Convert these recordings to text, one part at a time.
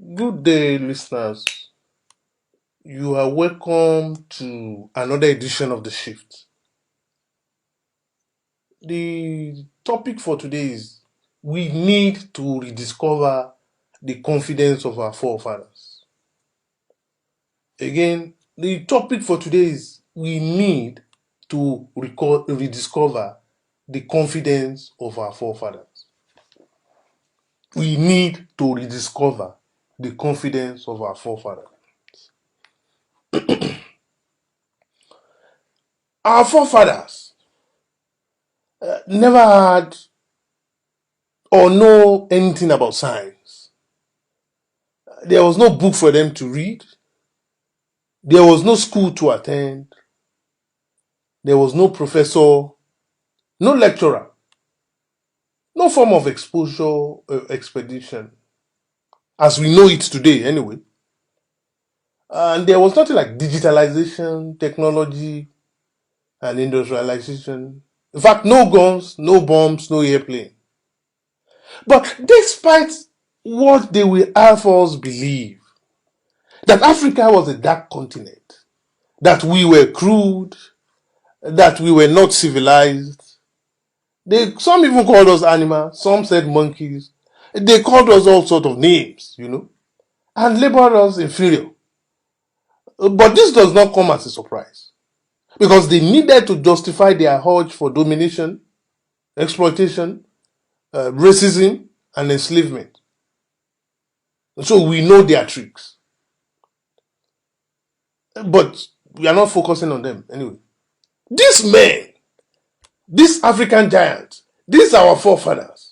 Good day, listeners. You are welcome to another edition of The Shift. The topic for today is we need to rediscover the confidence of our forefathers. Again, the topic for today is we need to rediscover the confidence of our forefathers. We need to rediscover the confidence of our forefathers. Our forefathers never had or know anything about science. There was no book for them to read. There was no school to attend. There was no professor, no lecturer, no form of exposure expedition, as we know it today anyway. And there was nothing like digitalization, technology, and industrialization. In fact, no guns, no bombs, no airplane. But despite what they will have us believe, that Africa was a dark continent, that we were crude, that we were not civilized. Some even called us animals, some said monkeys. They called us all sorts of names, and labeled us inferior. But this does not come as a surprise, because they needed to justify their urge for domination, exploitation, racism, and enslavement. So we know their tricks. But we are not focusing on them anyway. These men, these African giants, these our forefathers,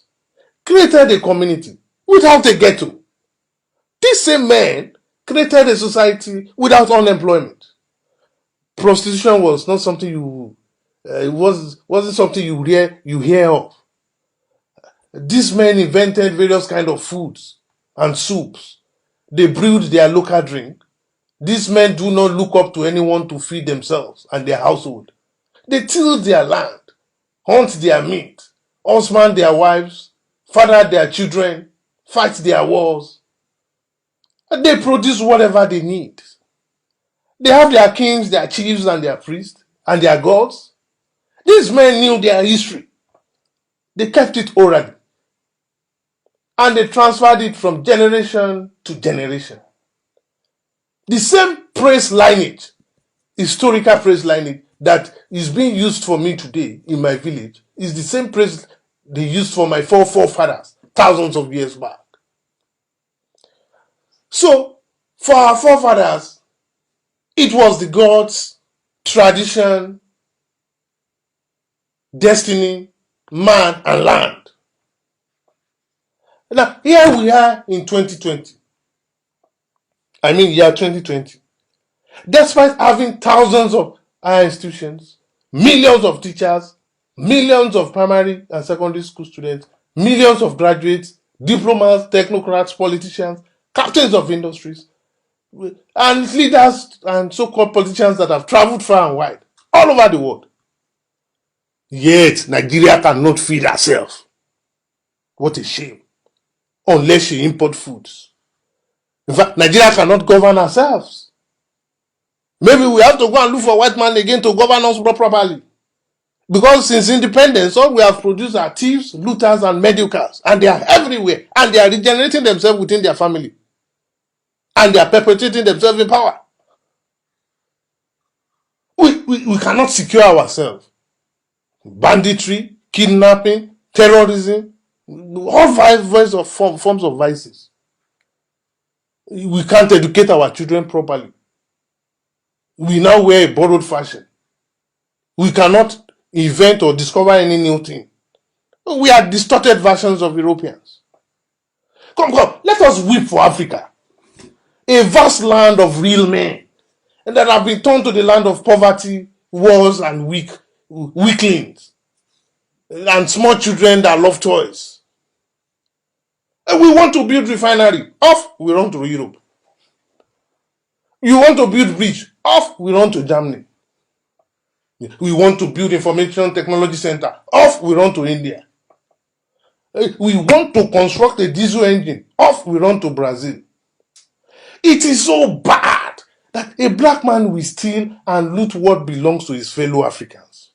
created a community without a ghetto. These same men created a society without unemployment. Prostitution was not something wasn't something you hear of. These men invented various kind of foods and soups. They brewed their local drink. These men do not look up to anyone to feed themselves and their household. They tilled their land, hunt their meat, husband their wives, father their children, fight their wars. And they produce whatever they need. They have their kings, their chiefs, and their priests, and their gods. These men knew their history. They kept it orally. And they transferred it from generation to generation. The same praise lineage, historical praise lineage, that is being used for me today in my village is the same praise they used for my forefathers thousands of years back. So, for our forefathers, it was the gods, tradition, destiny, man, and land. Now, here we are in 2020. I mean, year 2020. Despite having thousands of higher institutions, millions of teachers, millions of primary and secondary school students, millions of graduates, diplomats, technocrats, politicians, captains of industries, and leaders and so-called politicians that have traveled far and wide, all over the world. Yet, Nigeria cannot feed herself. What a shame. Unless she import foods. In fact, Nigeria cannot govern ourselves. Maybe we have to go and look for white man again to govern us properly. Because since independence, all we have produced are thieves, looters, and mediocres. And they are everywhere. And they are regenerating themselves within their family. And they are perpetuating themselves in power. We cannot secure ourselves. Banditry, kidnapping, terrorism, all forms of vices. We can't educate our children properly. We now wear a borrowed fashion. We cannot invent or discover any new thing. We are distorted versions of Europeans. Come, let us weep for Africa. A vast land of real men, and that have been turned to the land of poverty, wars, and weaklings, and small children that love toys. And we want to build refinery. Off, we run to Europe. You want to build bridge. Off, we run to Germany. We want to build information technology center. Off, we run to India. We want to construct a diesel engine. Off, we run to Brazil. It is so bad that a black man will steal and loot what belongs to his fellow Africans.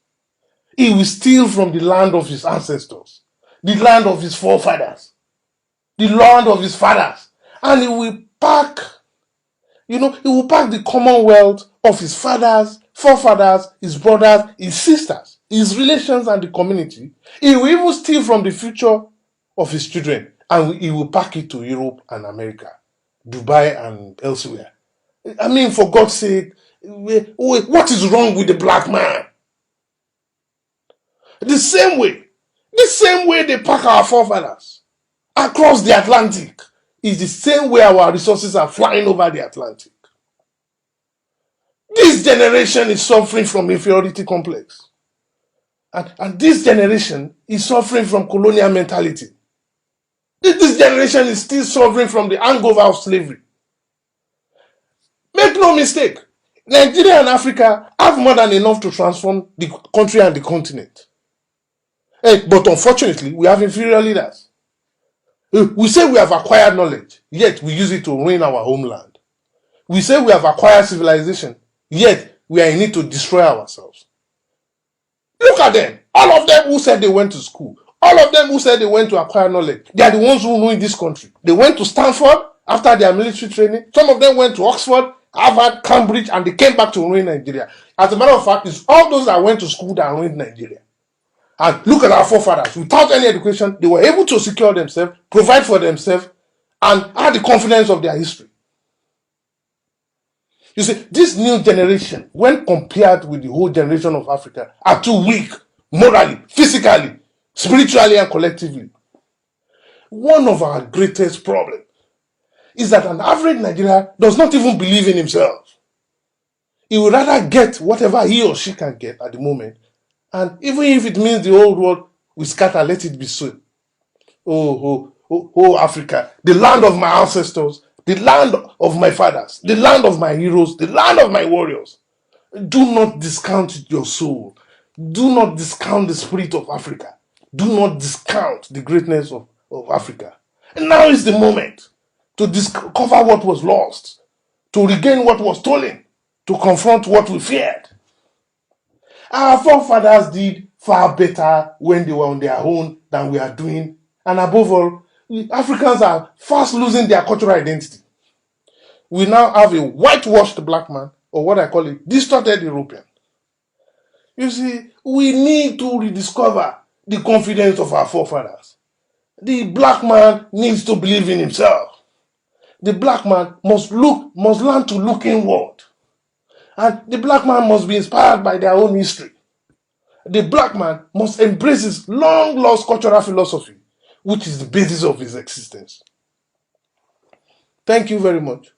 He will steal from the land of his ancestors, the land of his forefathers, the land of his fathers, and he will pack, he will pack the commonwealth of his fathers, forefathers, his brothers, his sisters, his relations, and the community. He will even steal from the future of his children, and he will pack it to Europe and America, Dubai and elsewhere. I mean, for God's sake, what is wrong with the black man? The same way they pack our forefathers across the Atlantic is the same way our resources are flying over the Atlantic. This generation is suffering from inferiority complex. And this generation is suffering from colonial mentality. This generation is still suffering from the hangover of slavery. Make no mistake, Nigeria and Africa have more than enough to transform the country and the continent. But unfortunately, we have inferior leaders. We say we have acquired knowledge, yet we use it to ruin our homeland. We say we have acquired civilization, yet we are in need to destroy ourselves. Look at them. All of them who said they went to school, all of them who said they went to acquire knowledge, they are the ones who ruined this country. They went to Stanford after their military training. Some of them went to Oxford, Harvard, Cambridge, and they came back to ruin Nigeria. As a matter of fact, it's all those that went to school that ruined Nigeria. And look at our forefathers. Without any education, they were able to secure themselves, provide for themselves, and had the confidence of their history. You see, this new generation, when compared with the whole generation of Africa, are too weak, morally, physically, spiritually, and collectively. One of our greatest problems is that an average Nigerian does not even believe in himself. He would rather get whatever he or she can get at the moment, and even if it means the whole world will scatter, let it be so. Oh, Africa, the land of my ancestors, the land of my fathers, the land of my heroes, the land of my warriors. Do not discount your soul. Do not discount the spirit of Africa. Do not discount the greatness of Africa. And now is the moment to discover what was lost, to regain what was stolen, to confront what we feared. Our forefathers did far better when they were on their own than we are doing. And above all, Africans are fast losing their cultural identity. We now have a whitewashed black man, or what I call a distorted European. You see, we need to rediscover the confidence of our forefathers. The black man needs to believe in himself. The black man must learn to look inward. And the black man must be inspired by their own history. The black man must embrace his long-lost cultural philosophy, which is the basis of his existence. Thank you very much.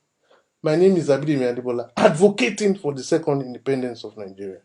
My name is Abidemi Adebola, advocating for the second independence of Nigeria.